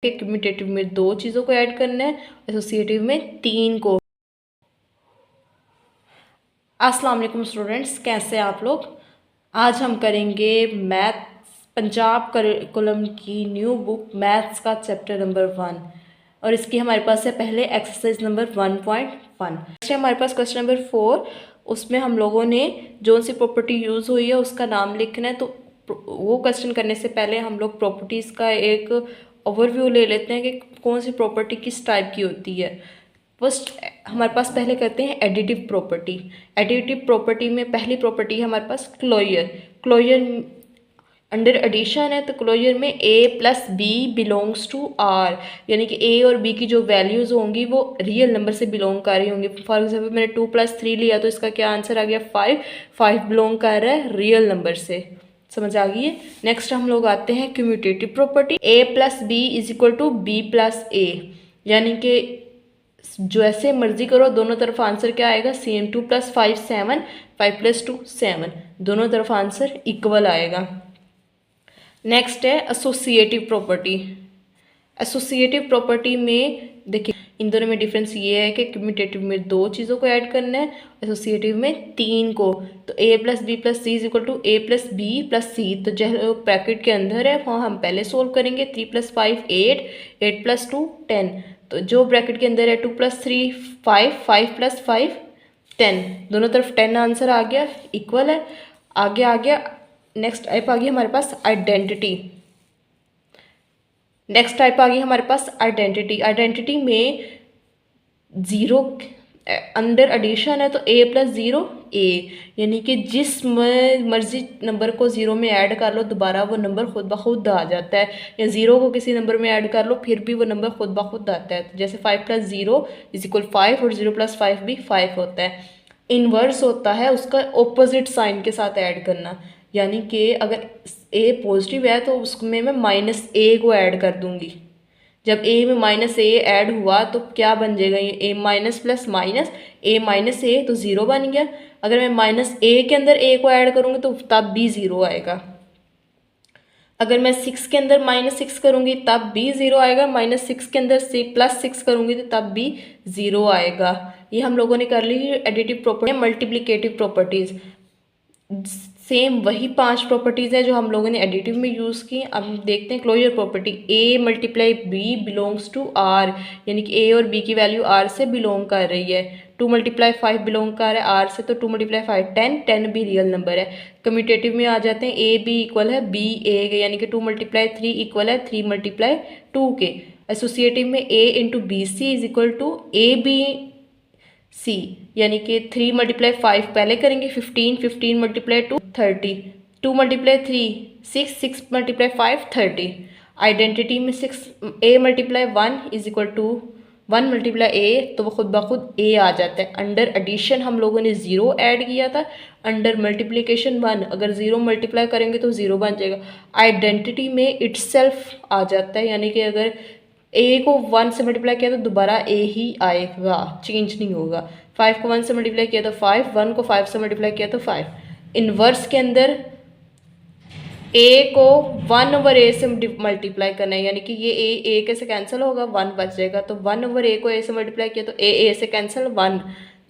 कि कम्यूटेटिव में 2 चीज़ों को ऐड करना है, एसोसिएटिव में 3 को। अस्सलाम वालेकुम स्टूडेंट्स, कैसे हैं आप लोग। आज हम करेंगे मैथ्स पंजाब करिकुलम की न्यू बुक मैथ्स का चैप्टर नंबर 1 और इसकी हमारे पास है पहले एक्सरसाइज नंबर 1.1। नेक्स्ट हमारे पास क्वेश्चन नंबर 4, उसमें हम लोगों ने जो सी प्रॉपर्टी यूज़ हुई है उसका नाम लिखना है। तो वो क्वेश्चन करने से पहले हम लोग प्रॉपर्टीज़ का एक ओवरव्यू ले लेते हैं कि कौन सी प्रॉपर्टी किस टाइप की होती है। फर्स्ट हमारे पास पहले करते हैं एडिटिव प्रॉपर्टी। एडिटिव प्रॉपर्टी में पहली प्रॉपर्टी है हमारे पास क्लोजर। क्लोजर अंडर एडिशन है तो क्लोजर में a plus b belongs to r, यानी कि a और b की जो वैल्यूज़ होंगी वो रियल नंबर से बिलोंग कर रही होंगी। फॉर एग्जाम्पल मैंने 2 + 3 लिया तो इसका क्या आंसर आ गया 5। 5 बिलोंग कर रहा है रियल नंबर से, समझ आ गई है। नेक्स्ट हम लोग आते हैं commutative property. a plus B is equal to B plus A, यानी कि जो ऐसे मर्जी करो दोनों तरफ आंसर क्या आएगा सेम। 2 + 5 7, 5 + 2 7, दोनों तरफ आंसर इक्वल आएगा। नेक्स्ट है एसोसिएटिव प्रॉपर्टी। एसोसिएटिव प्रॉपर्टी में देखिए इन दोनों में डिफरेंस ये है कि कम्यूटेटिव में 2 चीज़ों को ऐड करना है, एसोसिएटिव में 3 को। तो a + b + c is equal to a + b + c, तो जो ब्रैकेट के अंदर है वो हम पहले सोल्व करेंगे। 3 + 5 8, 8 + 2 10, तो जो ब्रैकेट के अंदर है 2 + 3 5, 5 + 5 10, दोनों तरफ 10 आंसर आ गया, इक्वल है। आगे आ गया नेक्स्ट टाइप आ गई हमारे पास आइडेंटिटी। नेक्स्ट टाइप आ गई हमारे पास आइडेंटिटी। आइडेंटिटी में 0 अंडर एडिशन है तो a + 0 a, यानी कि जिस मर्जी नंबर को 0 में ऐड कर लो दोबारा वो नंबर खुद ब खुद आ जाता है, या 0 को किसी नंबर में ऐड कर लो फिर भी वो नंबर खुद ब खुद आता है। तो जैसे 5 + 0 = 5 और 0 + 5 भी 5 होता है। इन्वर्स होता है उसका ऑपोजिट साइन के साथ ऐड करना, यानी कि अगर a पॉजिटिव है तो उसमें मैं -a को ऐड कर दूंगी। जब a में -a ऐड हुआ तो क्या बन जाएगा, ये a minus plus minus a minus a तो 0 बन गया। अगर मैं -a के अंदर a को ऐड करूँगी तो तब भी 0 आएगा। अगर मैं 6 के अंदर -6 करूँगी तब भी 0 आएगा। -6 के अंदर +6 करूँगी तो तब भी 0 आएगा। ये हम लोगों ने कर ली additive property. Multiplicative properties same वही 5 प्रॉपर्टीज़ है जो हम लोगों ने एडिटिव में यूज़ की। अब देखते हैं closure property. a × b belongs to r, यानी कि a और b की वैल्यू r से बिलोंग कर रही है। 2 × 5 बिलोंग कर रहा है r से, तो 2 × 5 10, 10 भी रियल नंबर है। कम्यूटेटिव में आ जाते हैं a b इक्वल है b a के, यानी कि 2 × 3 इक्वल है 3 × 2 के। एसोसिएटिव में a × b c is equal to a b c, यानी कि 3 × 5 पहले करेंगे 15, 15 × 2 30, 2 × 3 6, 6 × 5 30। आइडेंटिटी में 6 a × 1 is equal to 1 × a, तो वो खुद ब खुद a आ जाता है। अंडर एडिशन हम लोगों ने 0 ऐड किया था, अंडर मल्टीप्लिकेशन 1, अगर 0 मल्टीप्लाई करेंगे तो 0 बन जाएगा। आइडेंटिटी में इटसेल्फ आ जाता है, यानी कि अगर a को 1 से मल्टीप्लाई किया तो दोबारा a ही आएगा, चेंज नहीं होगा। 5 को 1 से मल्टीप्लाई किया तो 5, 1 को 5 से मल्टीप्लाई किया तो 5। इन्वर्स के अंदर a को 1/a से मल्टीप्लाई करना है, यानी कि ये a के से कैंसिल होगा, 1 बच जाएगा। तो 1/a को a से मल्टीप्लाई किया तो a से कैंसिल 1।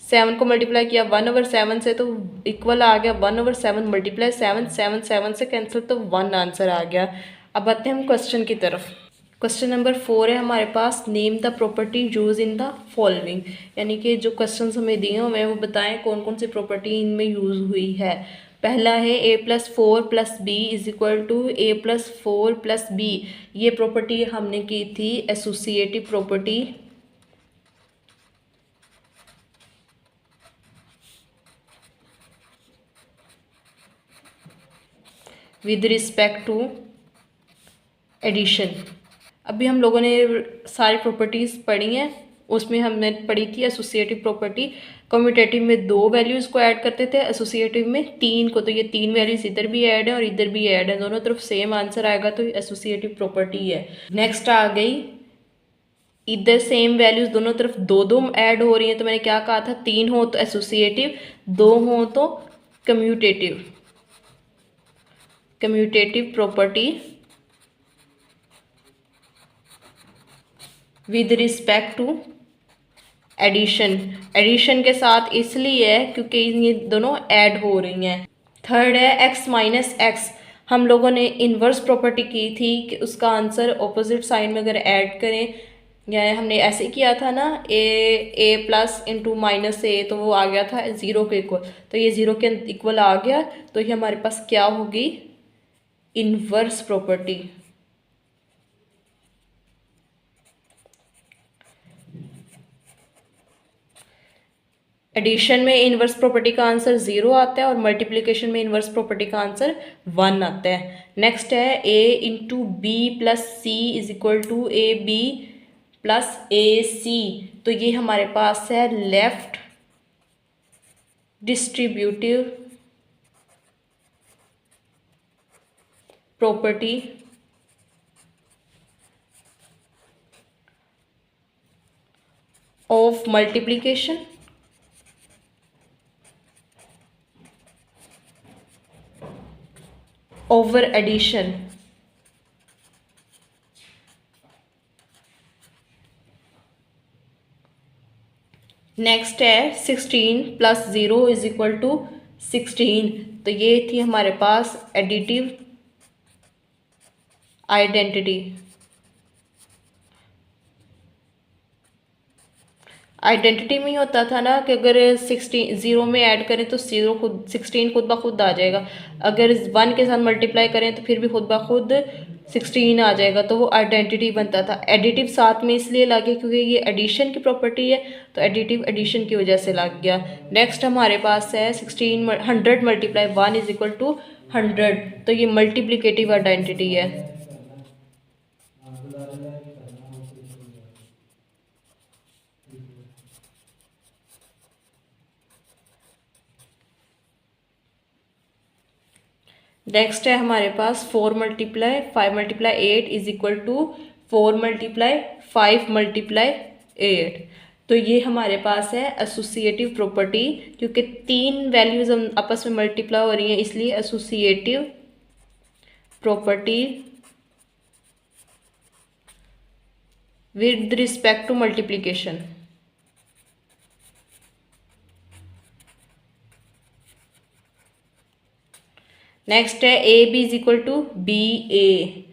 7 को मल्टीप्लाई किया 1/7 से तो इक्वल आ गया 1/7 × 7, 7 7 से कैंसिल तो 1 आंसर आ गया। अब आते हैं हम क्वेश्चन की तरफ। क्वेश्चन नंबर 4 है हमारे पास, name the property use in the following, यानी कि जो क्वेश्चन हमें दिए हुए हैं वो बताएं कौन कौन सी प्रॉपर्टी इनमें यूज़ हुई है। पहला है a + 4 + b is equal to a + 4 + b, ये प्रॉपर्टी हमने की थी associative property. With respect to addition. अभी हम लोगों ने सारी प्रॉपर्टीज़ पढ़ी हैं, उसमें हमने पढ़ी थी एसोसिएटिव प्रॉपर्टी। कम्यूटेटिव में 2 वैल्यूज़ को ऐड करते थे, एसोसिएटिव में 3 को। तो ये 3 वैल्यूज़ इधर भी ऐड है और इधर भी ऐड है, दोनों तरफ सेम आंसर आएगा, तो एसोसिएटिव प्रॉपर्टी है। नेक्स्ट आ गई इधर सेम वैल्यूज़ दोनों तरफ 2 ऐड हो रही हैं, तो मैंने क्या कहा था 3 हो तो एसोसिएटिव, 2 हो तो commutative. Commutative property with respect to addition. Addition के साथ इसलिए है क्योंकि ये दोनों ऐड हो रही हैं। थर्ड है एक्स माइनस एक्स। हम लोगों ने इन्वर्स प्रॉपर्टी की थी कि उसका आंसर ऑपोजिट साइन में अगर ऐड करें, या हमने ऐसे किया था ना, ए प्लस इंटू माइनस ए, तो वो आ गया था ज़ीरो के इक्वल, तो ये ज़ीरो के इक्वल आ गया, तो ये हमारे पास क्या होगी, इन्वर्स प्रॉपर्टी। एडिशन में इन्वर्स प्रॉपर्टी का आंसर 0 आता है और मल्टीप्लिकेशन में इन्वर्स प्रॉपर्टी का आंसर 1 आता है। नेक्स्ट है A into B plus C is equal to A B plus A C. तो ये हमारे पास है left distributive property of multiplication over addition. Next है 16 प्लस 0 इज इक्वल टू 16। तो ये थी हमारे पास एडिटिव आइडेंटिटी। आइडेंटिटी में ही होता था ना कि अगर 16 ज़ीरो में ऐड करें तो ज़ीरो खुद 16 खुद ब खुद आ जाएगा, अगर 1 के साथ मल्टीप्लाई करें तो फिर भी खुद ब खुद 16 आ जाएगा, तो वो आइडेंटिटी बनता था। एडिटिव साथ में इसलिए लगे क्योंकि ये एडिशन की प्रॉपर्टी है, तो एडिटिव एडिशन की वजह से लग गया। नेक्स्ट हमारे पास है 16 100 मल्टीप्लाई 1 इज इक्वल टू 100। तो ये मल्टीप्लिकेटिव आइडेंटिटी है। नेक्स्ट है हमारे पास 4 multiply 5 multiply 8 is equal to 4 multiply 5 multiply 8। तो ये हमारे पास है एसोसिएटिव प्रॉपर्टी, क्योंकि तीन वैल्यूज हम आपस में मल्टीप्लाई हो रही हैं, इसलिए associative property with respect to multiplication. Next है A B is equal to B A.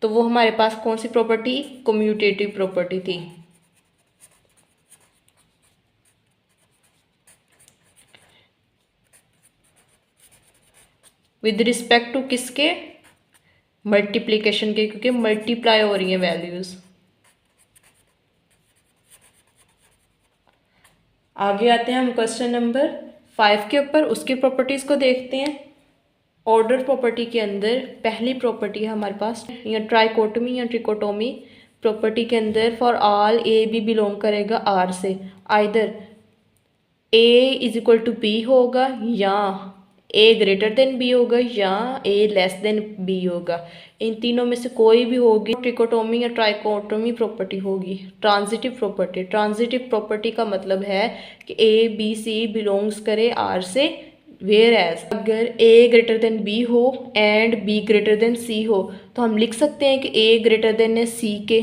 तो वो हमारे पास कौन सी प्रॉपर्टी, कम्यूटेटिव प्रॉपर्टी थी। विद रिस्पेक्ट टू किसके, मल्टीप्लिकेशन के, क्योंकि मल्टीप्लाई हो रही हैं वैल्यूज। आगे आते हैं हम क्वेश्चन नंबर 5 के ऊपर, उसकी प्रॉपर्टीज़ को देखते हैं। ऑर्डर प्रॉपर्टी के अंदर पहली प्रॉपर्टी है हमारे पास, या ट्राइकोटोमी या ट्रिकोटोमी प्रॉपर्टी के अंदर for all a b belong करेगा आर से, either a is equal to b होगा, या ए ग्रेटर देन बी होगा, या ए लेस देन बी होगा। इन तीनों में से कोई भी होगी, ट्रिकोटोमी या ट्राइकोटोमी प्रॉपर्टी होगी। ट्रांजिटिव प्रॉपर्टी, ट्रांजिटिव प्रॉपर्टी का मतलब है कि ए बी सी बिलोंग्स करे आर से, वेयर एज अगर ए ग्रेटर देन बी हो एंड बी ग्रेटर देन सी हो, तो हम लिख सकते हैं कि ए ग्रेटर देन है सी के,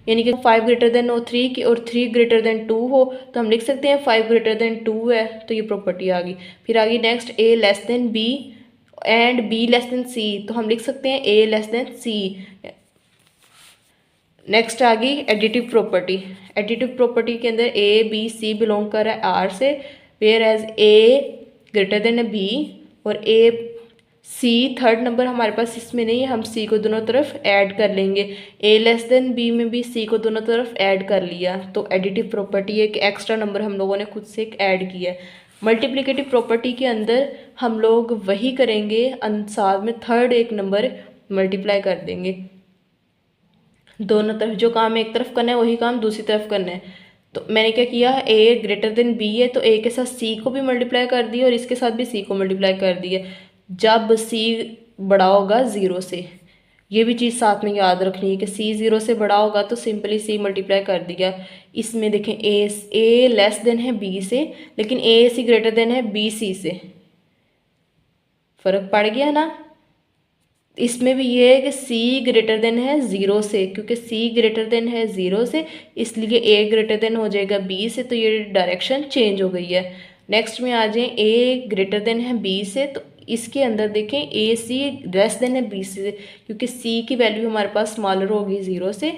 यानी कि 5 ग्रेटर देन हो 3 की, और 3 ग्रेटर देन 2 हो, तो हम लिख सकते हैं 5 ग्रेटर देन 2 है, तो ये प्रॉपर्टी आ गई। फिर आ गई next A less than B and B less than C, तो हम लिख सकते हैं A less than C. Next आ गई एडिटिव प्रॉपर्टी। एडिटिव प्रॉपर्टी के अंदर ए बी सी बिलोंग कर रहा है आर से, where as a greater than b और ए सी थर्ड नंबर हमारे पास इसमें नहीं है, हम सी को दोनों तरफ ऐड कर लेंगे। ए लेस देन बी में भी सी को दोनों तरफ ऐड कर लिया, तो एडिटिव प्रॉपर्टी है कि एक्स्ट्रा नंबर हम लोगों ने खुद से ऐड किया है। मल्टीप्लिकेटिव प्रॉपर्टी के अंदर हम लोग वही करेंगे, साथ में थर्ड एक नंबर मल्टीप्लाई कर देंगे। दोनों तरफ जो काम एक तरफ करना है वही काम दूसरी तरफ करना है। तो मैंने क्या किया, ए ग्रेटर देन बी है तो ए के साथ सी को भी मल्टीप्लाई कर दिया और इसके साथ भी सी को मल्टीप्लाई कर दिया, जब सी बड़ा होगा ज़ीरो से। ये भी चीज़ साथ में याद रखनी है कि सी ज़ीरो से बड़ा होगा तो सिंपली सी मल्टीप्लाई कर दिया। इसमें देखें ए लेस देन है बी से, लेकिन ए सी ग्रेटर देन है बी सी से, फ़र्क पड़ गया ना। इसमें भी ये है कि c ग्रेटर देन है 0 से, क्योंकि c ग्रेटर देन है 0 से इसलिए a ग्रेटर देन हो जाएगा b से, तो ये डायरेक्शन चेंज हो गई है। नेक्स्ट में आ जाए a ग्रेटर देन है b से, तो इसके अंदर देखें ए सी लेस देन है बी से, क्योंकि c की वैल्यू हमारे पास स्मॉलर होगी 0 से।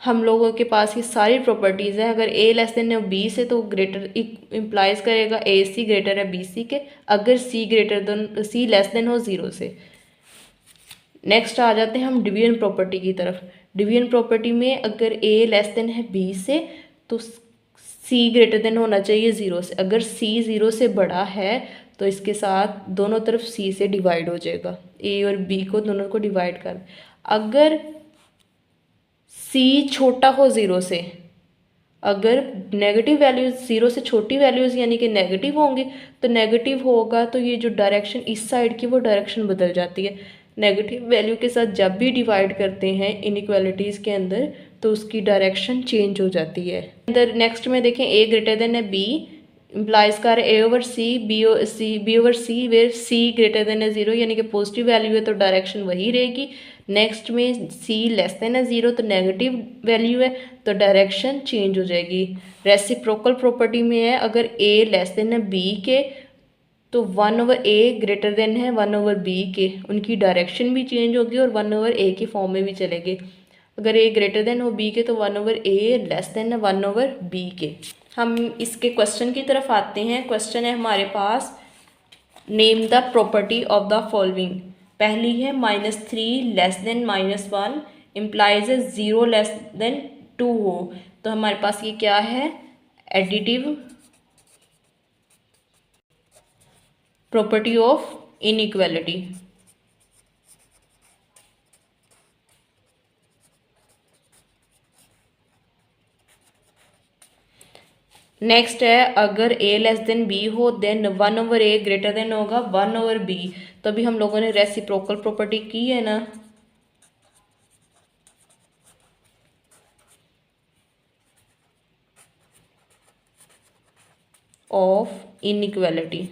हम लोगों के पास ये सारी प्रॉपर्टीज़ है, अगर a लेस देन है बी से तो ग्रेटर इम्प्लाइज करेगा ए सी ग्रेटर है बी सी के, अगर c greater then c less than हो 0 से। नेक्स्ट आ जाते हैं हम डिवीजन प्रॉपर्टी की तरफ। डिवीजन प्रॉपर्टी में अगर a लेस देन है b से तो c ग्रेटर देन होना चाहिए 0 से, अगर c 0 से बड़ा है तो इसके साथ दोनों तरफ c से डिवाइड हो जाएगा, a और b को दोनों को डिवाइड कर। अगर c छोटा हो 0 से, अगर नेगेटिव वैल्यूज़ 0 से छोटी वैल्यूज़ यानी कि नेगेटिव होंगे, तो नेगेटिव होगा तो ये जो डायरेक्शन इस साइड की वो डायरेक्शन बदल जाती है। नेगेटिव वैल्यू के साथ जब भी डिवाइड करते हैं इनइक्वालिटीज़ के अंदर तो उसकी डायरेक्शन चेंज हो जाती है। अंदर नेक्स्ट में देखें a ग्रेटर देन है b इम्प्लाइज कर a over c b over c where c greater than है 0 यानी कि पॉजिटिव वैल्यू है तो डायरेक्शन वही रहेगी। नेक्स्ट में c लेस देन है 0 तो नेगेटिव वैल्यू है तो डायरेक्शन चेंज हो जाएगी। रेसिप्रोकल प्रॉपर्टी में है अगर a लेस देन है b के तो 1 ओवर a ग्रेटर देन है 1 ओवर b के, उनकी डायरेक्शन भी चेंज होगी और 1 ओवर a के फॉर्म में भी चलेंगे। अगर a ग्रेटर देन हो b के तो 1 ओवर a लेस देन है 1 ओवर b के। हम इसके क्वेश्चन की तरफ आते हैं। क्वेश्चन है हमारे पास name the property of the following. पहली है -3 less than -1 implies 0 less than 2 हो, तो हमारे पास ये क्या है, additive property of inequality. Next है अगर a लेस देन b हो then 1 over a greater than होगा 1 ओवर b, तो अभी हम लोगों ने रेसिप्रोकल प्रॉपर्टी की है ना, ऑफ इनइक्वालिटी।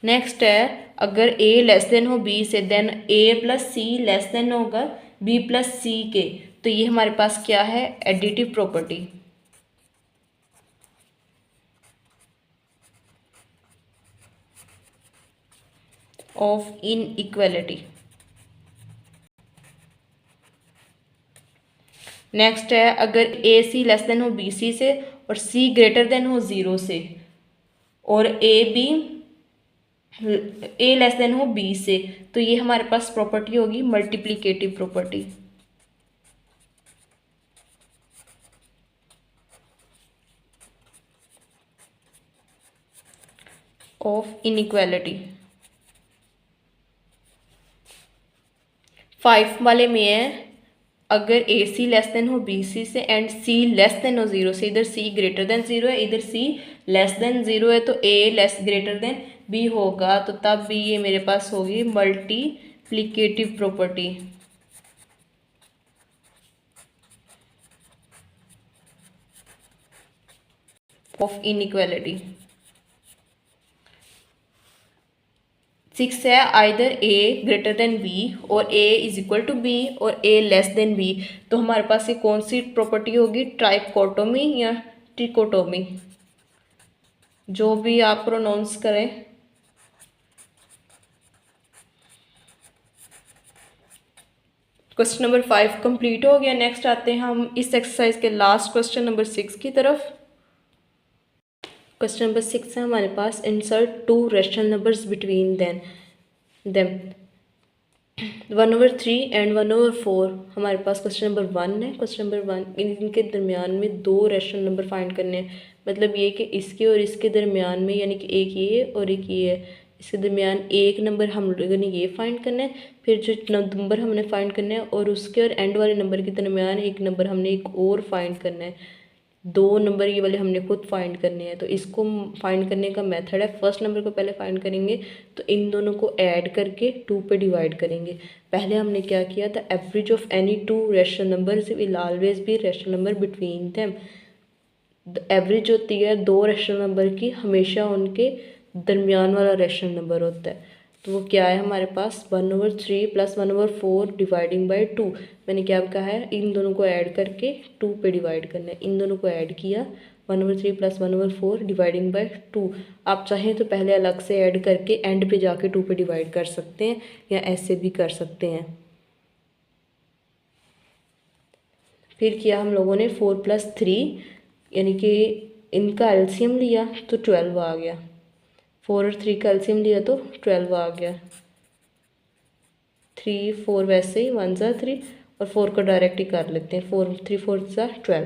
नेक्स्ट है अगर a लेस देन हो b से then a plus c less than होगा b प्लस सी के, तो ये हमारे पास क्या है, additive property. Of inequality. Next है अगर ए सी लेस देन हो बी सी से और c ग्रेटर देन हो 0 से और a लेस देन हो b से, तो ये हमारे पास प्रॉपर्टी होगी मल्टीप्लिकेटिव प्रॉपर्टी ऑफ इनइक्वालिटी। 5 वाले में है अगर ए सी लेस देन हो बी सी से एंड सी लेस देन हो 0 से, इधर सी ग्रेटर देन 0 है इधर सी लेस देन 0 है, तो ए लेस ग्रेटर देन बी होगा, तो तब भी ये मेरे पास होगी मल्टीप्लिकेटिव प्रॉपर्टी ऑफ इनइक्वालिटी। 6 है either a greater than b और a is equal to b और a लेस देन b, तो हमारे पास ये कौन सी प्रॉपर्टी होगी, ट्राइकोटोमी या ट्रिकोटोमी, जो भी आप प्रोनाउंस करें। क्वेश्चन नंबर 5 कंप्लीट हो गया। नेक्स्ट आते हैं हम इस एक्सरसाइज के लास्ट क्वेश्चन नंबर 6 की तरफ। क्वेश्चन नंबर 6 है हमारे पास, insert 2 rational numbers between them 1 over 3 and 1 over 4। हमारे पास क्वेश्चन नंबर 1 है। क्वेश्चन नंबर 1 इनके दरमियान में 2 रेशनल नंबर फाइंड करने हैं, मतलब ये कि इसके और इसके दरमियान में, यानी कि एक ये और एक ये है, इसके दरमियान एक नंबर हम लोगों ने ये फाइंड करना है, फिर जो नंबर हमने फाइंड करना है और उसके और एंड वाले नंबर के दरमियान एक नंबर हमने एक और फाइंड करना है, 2 नंबर ये वाले हमने खुद फाइंड करने हैं। तो इसको फाइंड करने का मेथड है, फर्स्ट नंबर को पहले फाइंड करेंगे तो इन दोनों को ऐड करके 2 पे डिवाइड करेंगे। पहले हमने क्या किया था, average of any 2 rational numbers will always be rational number between them. Average होती है 2 रेशनल नंबर की, हमेशा उनके दरमियान वाला रेशनल नंबर होता है। तो वो क्या है हमारे पास 1/3 + 1/4 डिवाइडिंग बाई 2। मैंने क्या कहा है, इन दोनों को ऐड करके 2 पे डिवाइड करना है। इन दोनों को ऐड किया 1/3 + 1/4 डिवाइडिंग बाई 2। आप चाहें तो पहले अलग से ऐड करके एंड पे जाके 2 पे डिवाइड कर सकते हैं, या ऐसे भी कर सकते हैं। फिर किया हम लोगों ने 4 + 3, यानी कि इनका एलसीएम लिया तो 12 आ गया। 4 और 3 का एलसीएम लिया तो 12 आ गया। 3 4 वैसे ही 1 ज़ा 3 और 4 को डायरेक्ट ही कर लेते हैं। 4 3 4 ज़ा 12।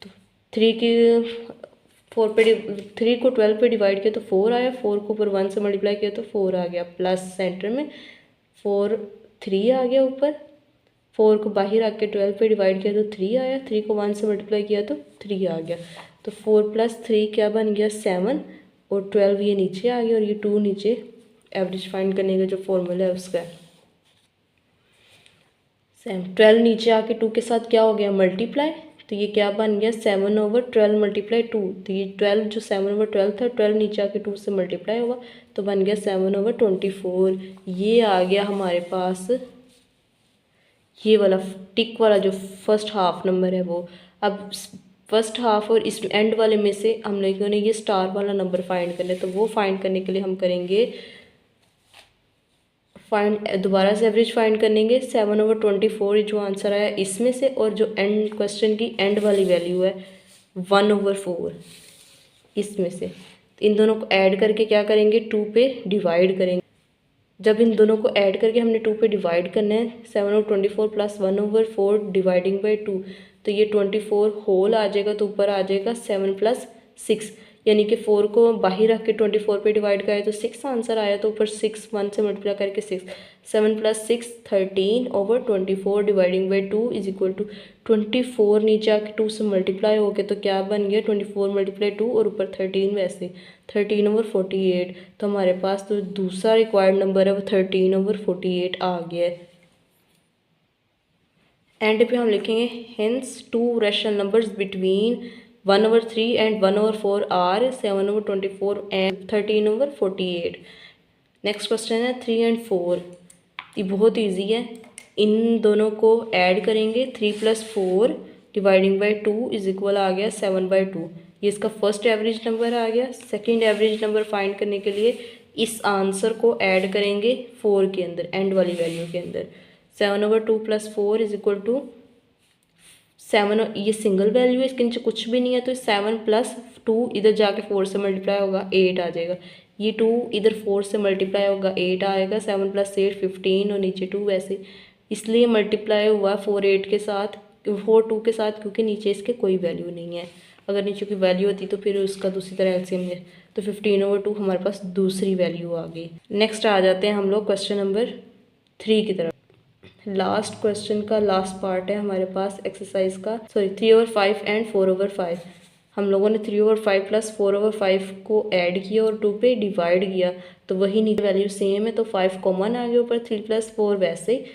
तो 3 की 3 को 12 पे डिवाइड किया तो 4 आया। 4 को ऊपर 1 से मल्टीप्लाई किया तो 4 आ गया, प्लस सेंटर में 4 3 आ गया ऊपर। 4 को बाहर आके 12 पे डिवाइड किया तो 3 आया। 3 को 1 से मल्टीप्लाई किया तो 3 आ गया। तो 4 + 3 क्या बन गया 7, और 12 ये नीचे आ गया और ये 2 नीचे। एवरेज फाइंड करने का जो फॉर्मूला है उसका 12 नीचे आके 2 के साथ क्या हो गया मल्टीप्लाई। तो ये क्या बन गया 7/12 × 2। तो ये 12 जो 7/12 था, 12 नीचे आके 2 से मल्टीप्लाई होगा तो बन गया 7/24। ये आ गया हमारे पास ये वाला टिक वाला जो फर्स्ट हाफ नंबर है वो। अब फर्स्ट हाफ और इस एंड वाले में से हम लोगों ने ये स्टार वाला नंबर फाइंड करना है। तो वो फाइंड करने के लिए हम करेंगे दोबारा से एवरेज फाइंड करेंगे 7/24 जो आंसर आया इसमें से, और जो एंड क्वेश्चन की एंड वाली वैल्यू है 1/4 इसमें से। तो इन दोनों को ऐड करके क्या करेंगे 2 पे डिवाइड करेंगे। जब इन दोनों को ऐड करके हमने 2 पे डिवाइड करना है 7/24 + 1/4 डिवाइडिंग बाई 2। तो ये 24 होल आ जाएगा, तो ऊपर आ जाएगा 7 + 6, यानी कि 4 को बाहर रख के 24 पे डिवाइड करें तो 6 आंसर आया। तो ऊपर 6 1 से मल्टीप्लाई करके 6 7 + 6 13/24 डिवाइडिंग बाई 2 = 24 नीचे आके 2 से मल्टीप्लाई हो गया तो क्या बन गया 24 × 2 और ऊपर 13 वैसे 13/48। तो हमारे पास तो दूसरा रिक्वायर्ड नंबर है वो 13/48 आ गया है। एंड पे हम लिखेंगे hence 2 rational numbers between 1/3 and 1/4 are 7/24 and 13/48। Next question है 3 और 4। ये बहुत इजी है। इन दोनों को ऐड करेंगे 3 + 4 डिवाइडिंग बाई 2 = आ गया 7/2। ये इसका फर्स्ट एवरेज नंबर आ गया। सेकंड एवरेज नंबर फाइंड करने के लिए इस आंसर को ऐड करेंगे 4 के अंदर, एंड वाली वैल्यू के अंदर। 7/2 + 4 = 7। ये सिंगल वैल्यू है, इसके नीचे कुछ भी नहीं है, तो 7 + 2 इधर जाके 4 से मल्टीप्लाई होगा 8 आ जाएगा। ये 2 इधर 4 से मल्टीप्लाई होगा 8 आएगा। 7 + 8 15 और नीचे 2 वैसे, इसलिए मल्टीप्लाई हुआ 4 8 के साथ 4 2 के साथ, क्योंकि नीचे इसके कोई वैल्यू नहीं है। अगर नीचे की वैल्यू होती तो फिर उसका दूसरी तरह एलसीएम है। तो 15/2 हमारे पास दूसरी वैल्यू आ गई। नेक्स्ट आ जाते हैं हम लोग क्वेश्चन नंबर 3 की तरफ। लास्ट क्वेश्चन का लास्ट पार्ट है हमारे पास एक्सरसाइज का, सॉरी 3/5 एंड 4/5। हम लोगों ने 3/5 + 4/5 को ऐड किया और 2 पे डिवाइड किया, तो वही नीचे वैल्यू सेम है तो 5 कॉमन आ गया ऊपर। 3 + 4 वैसे,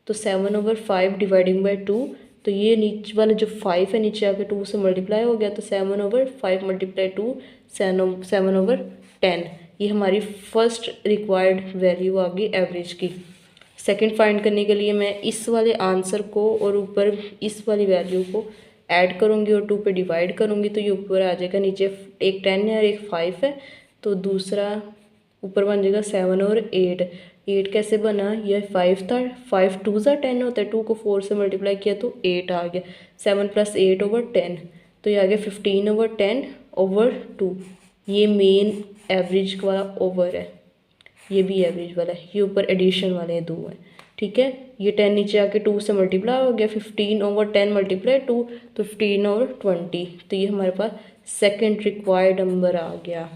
तो 7/5 डिवाइडिंग बाई 2। तो ये नीचे वाला जो 5 है नीचे आके 2 से मल्टीप्लाई हो गया, तो 7/5 × 2 7/10। ये हमारी फर्स्ट रिक्वायर्ड वैल्यू आ गई एवरेज की। सेकंड फाइंड करने के लिए मैं इस वाले आंसर को और ऊपर इस वाली वैल्यू को ऐड करूँगी और 2 पे डिवाइड करूँगी, तो ये ऊपर आ जाएगा। नीचे एक 10 है और एक 5 है, तो दूसरा ऊपर बन जाएगा 7 और 8। 8 कैसे बना, यह 5 था, 5 2 ज़ा 10 होता है, 2 को 4 से मल्टीप्लाई किया तो 8 आ गया। 7 + 8/10, तो ये आ गया 15/10/2। ये मेन एवरेज वाला ओवर है, ये भी एवरेज वाला है, ये ऊपर एडिशन वाले 2 हैं। ठीक है, ये 10 नीचे आके 2 से मल्टीप्लाई हो गया 15/10 × 2, तो 15/20। तो ये हमारे पास सेकंड रिक्वायर्ड नंबर आ गया।